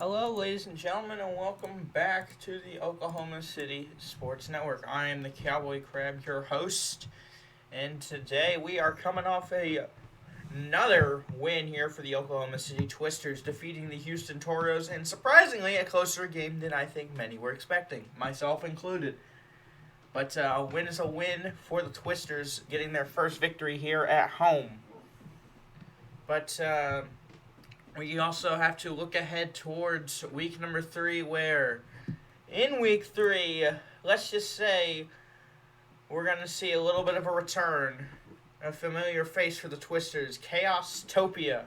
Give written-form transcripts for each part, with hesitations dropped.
Hello, ladies and gentlemen, and welcome back to the Oklahoma City Sports Network. I am the Cowboy Crab, your host, and today we are coming off another win here for the Oklahoma City Twisters, defeating the Houston Toros, and surprisingly, a closer game than I think many were expecting, myself included. But a win is a win for the Twisters, getting their first victory here at home. But we also have to look ahead towards week number 3, where in week 3, let's just say we're going to see a little bit of a return, a familiar face for the Twisters. Chaos Topia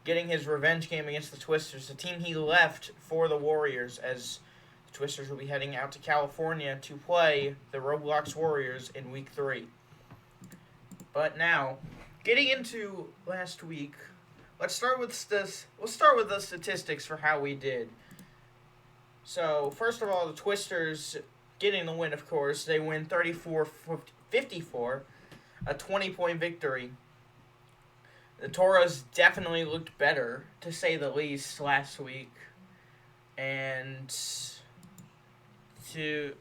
getting his revenge game against the Twisters, the team he left for the Warriors, as the Twisters will be heading out to California to play the Roblox Warriors in week 3. But now, getting into last week, let's start with this. We'll start with the statistics for how we did. So, first of all, the Twisters getting the win, of course. They win 34-54, a 20-point victory. The Toros definitely looked better, to say the least, last week. And to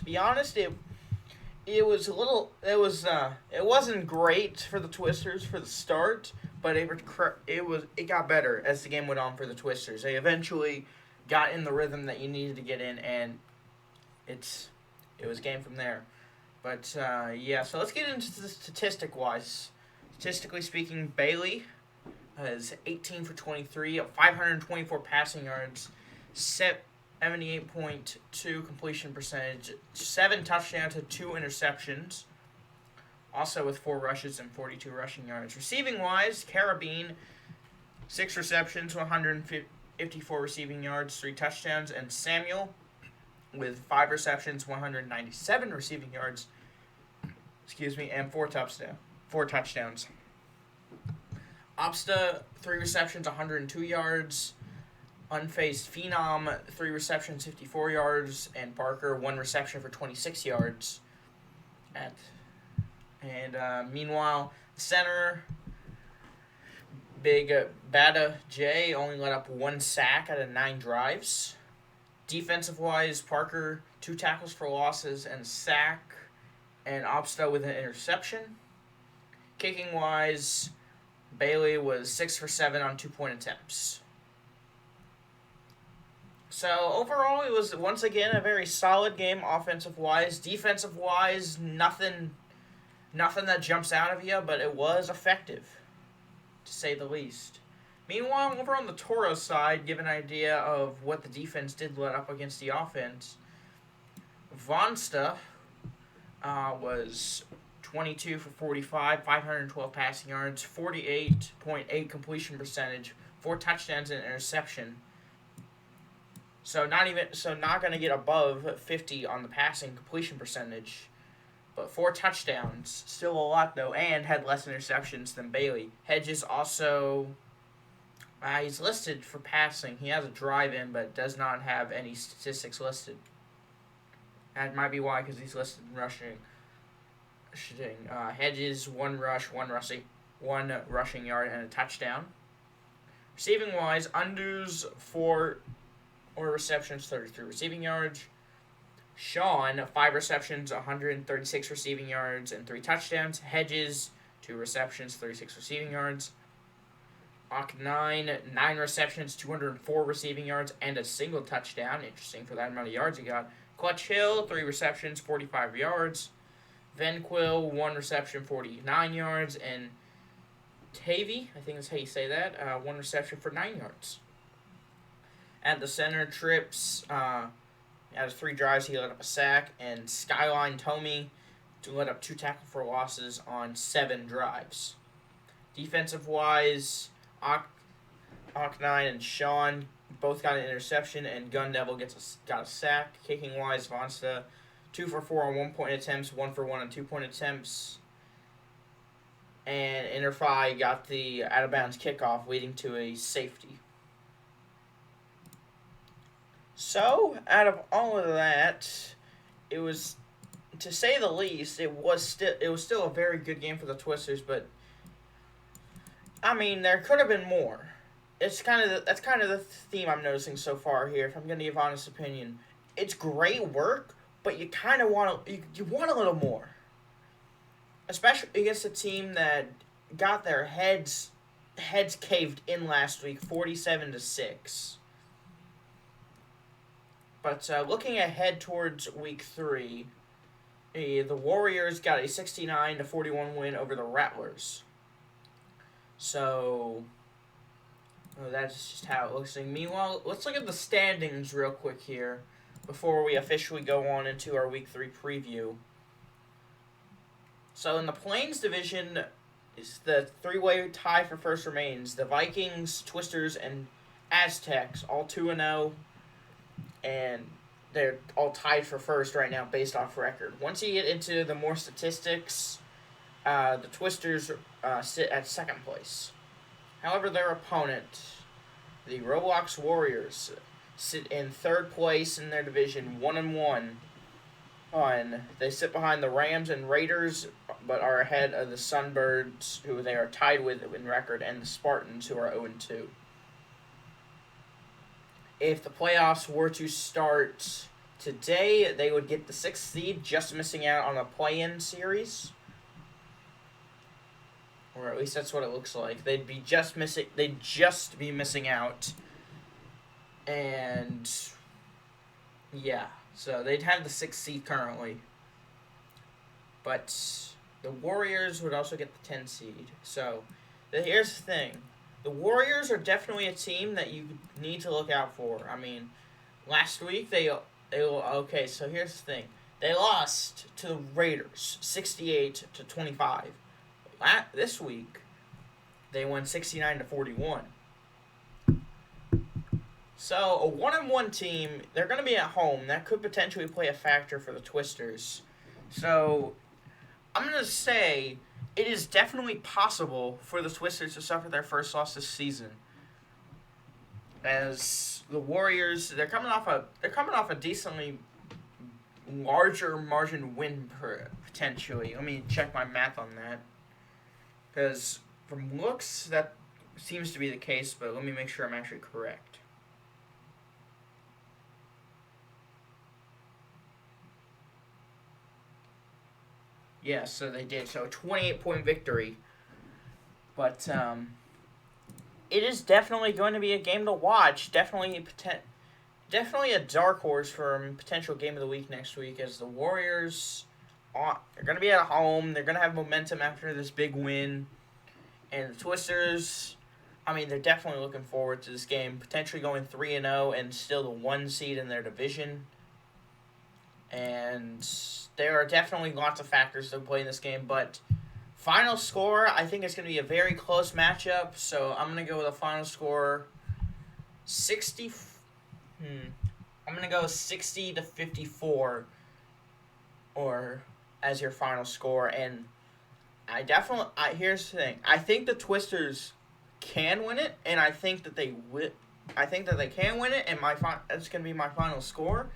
be honest, it wasn't great for the Twisters for the start, but it got better as the game went on for the Twisters. They eventually got in the rhythm that you needed to get in, and it was game from there. But so let's get into the statistic-wise. Statistically speaking, Bailey has 18 for 23, 524 passing yards, 78.2 completion percentage, 7 touchdowns and 2 interceptions. Also with 4 rushes and 42 rushing yards. Receiving-wise, Carabine, 6 receptions, 154 receiving yards, 3 touchdowns. And Samuel, with 5 receptions, 197 receiving yards, and 4 touchdowns. Opsta, 3 receptions, 102 yards. Unfazed Phenom, 3 receptions, 54 yards. And Parker, 1 reception for 26 yards. Meanwhile, center, Big Bada J only let up 1 sack out of 9 drives. Defensive-wise, Parker, 2 tackles for losses and a sack, and Opsta with an interception. Kicking-wise, Bailey was 6 for 7 on 2-point attempts. So, overall, it was, once again, a very solid game offensive-wise. Defensive-wise, nothing that jumps out of you, but it was effective, to say the least. Meanwhile, over on the Toros side, give an idea of what the defense did let up against the offense. Vonsta was 22 for 45, 512 passing yards, 48.8 completion percentage, 4 touchdowns and an interception. So not going to get above 50 on the passing completion percentage. But 4 touchdowns, still a lot though, and had less interceptions than Bailey. Hedges also, he's listed for passing. He has a drive-in, but does not have any statistics listed. That might be why, because he's listed in rushing. Hedges, 1 rush, 1 rushing yard, and a touchdown. Receiving-wise, Undu's 4 receptions, 33 receiving yards. Sean, 5 receptions, 136 receiving yards, and 3 touchdowns. Hedges, 2 receptions, 36 receiving yards. Ock9, 9 receptions, 204 receiving yards, and a single touchdown. Interesting for that amount of yards he got. Clutch Hill, 3 receptions, 45 yards. Venquill, 1 reception, 49 yards. And Tavy, I think that's how you say that, 1 reception for 9 yards. At the center, Trips, out of 3 drives, he let up a sack, and Skyline Tomey let up 2 tackle for losses on 7 drives. Defensive-wise, Ock9 and Sean both got an interception, and Gun Devil got a sack. Kicking-wise, Vonsta, 2 for 4 on 1-point attempts, 1 for 1 on 2-point attempts. And Interfi got the out-of-bounds kickoff, leading to a safety. So, out of all of that, it was, to say the least, it was still a very good game for the Twisters, but I mean, there could have been more. that's kind of the theme I'm noticing so far here. If I'm going to give honest opinion, it's great work, but you kind of you want a little more, especially against a team that got their heads caved in last week, 47-6. But looking ahead towards week 3, the Warriors got a 69-41 win over the Rattlers. So that's just how it looks. And meanwhile, let's look at the standings real quick here before we officially go on into our week 3 preview. So in the Plains division, it's the three-way tie for first remains. The Vikings, Twisters, and Aztecs all 2-0. And they're all tied for first right now based off record. Once you get into the more statistics, the Twisters sit at second place. However, their opponent, the Roblox Warriors, sit in third place in their division, 1-1. They sit behind the Rams and Raiders, but are ahead of the Sunbirds, who they are tied with in record, and the Spartans, who are 0-2. If the playoffs were to start today, they would get the 6th seed, just missing out on a play-in series. Or at least that's what it looks like. They'd just be missing out. And yeah, so they'd have the 6th seed currently. But the Warriors would also get the 10 seed. So here's the thing. The Warriors are definitely a team that you need to look out for. I mean, last week okay, so here's the thing. They lost to the Raiders 68-25. This week, they won 69-41. So, a 1-1 team, they're going to be at home. That could potentially play a factor for the Twisters. So, I'm going to say it is definitely possible for the Twisters to suffer their first loss this season. As the Warriors, they're coming off a decently larger margin win potentially. Let me check my math on that. Because from looks, that seems to be the case, but let me make sure I'm actually correct. Yeah, so they did. So, 28-point victory. But it is definitely going to be a game to watch. Definitely a dark horse for a potential game of the week next week, as the Warriors, they're going to be at home. They're going to have momentum after this big win. And the Twisters, I mean, they're definitely looking forward to this game. Potentially going 3-0 and still the 1 seed in their division. And there are definitely lots of factors to play in this game. But final score, I think it's going to be a very close matchup. So I'm going to go with a final score 60. I'm going to go 60-54 or as your final score. And here's the thing. I think the Twisters can win it, and I think that they can win it, and that's going to be my final score.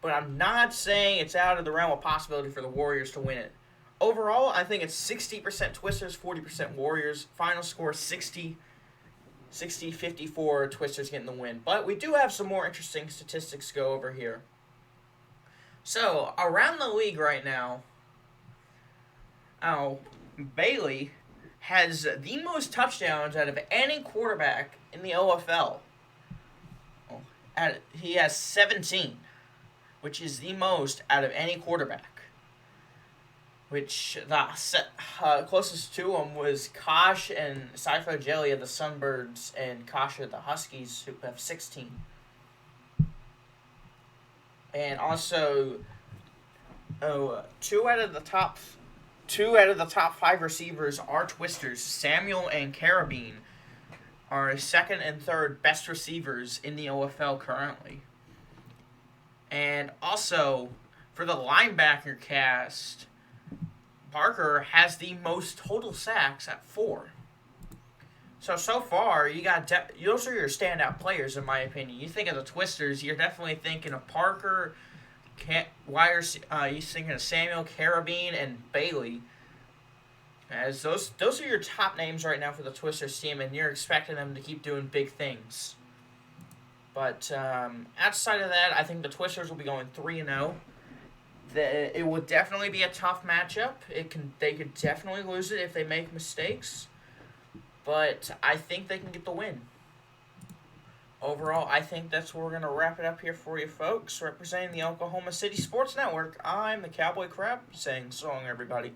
But I'm not saying it's out of the realm of possibility for the Warriors to win it. Overall, I think it's 60% Twisters, 40% Warriors. Final score 60-54, Twisters getting the win. But we do have some more interesting statistics to go over here. So, around the league right now, Bailey has the most touchdowns out of any quarterback in the OFL. He has 17, which is the most out of any quarterback. Which the closest to him was Kosh and Saifo Jelly of the Sunbirds and Kosh of the Huskies, who have 16. And also, two out of the top 5 receivers are Twisters. Samuel and Carabine are second and third best receivers in the OFL currently. And also, for the linebacker cast, Parker has the most total sacks at 4. So far, those are your standout players, in my opinion. You think of the Twisters, you're definitely thinking of Parker, you're thinking of Samuel, Carabine, and Bailey. As those are your top names right now for the Twisters team, and you're expecting them to keep doing big things. But outside of that, I think the Twisters will be going 3-0. It would definitely be a tough matchup. They could definitely lose it if they make mistakes, but I think they can get the win. Overall, I think that's where we're going to wrap it up here for you folks. Representing the Oklahoma City Sports Network, I'm the Cowboy Crab, saying so long, everybody.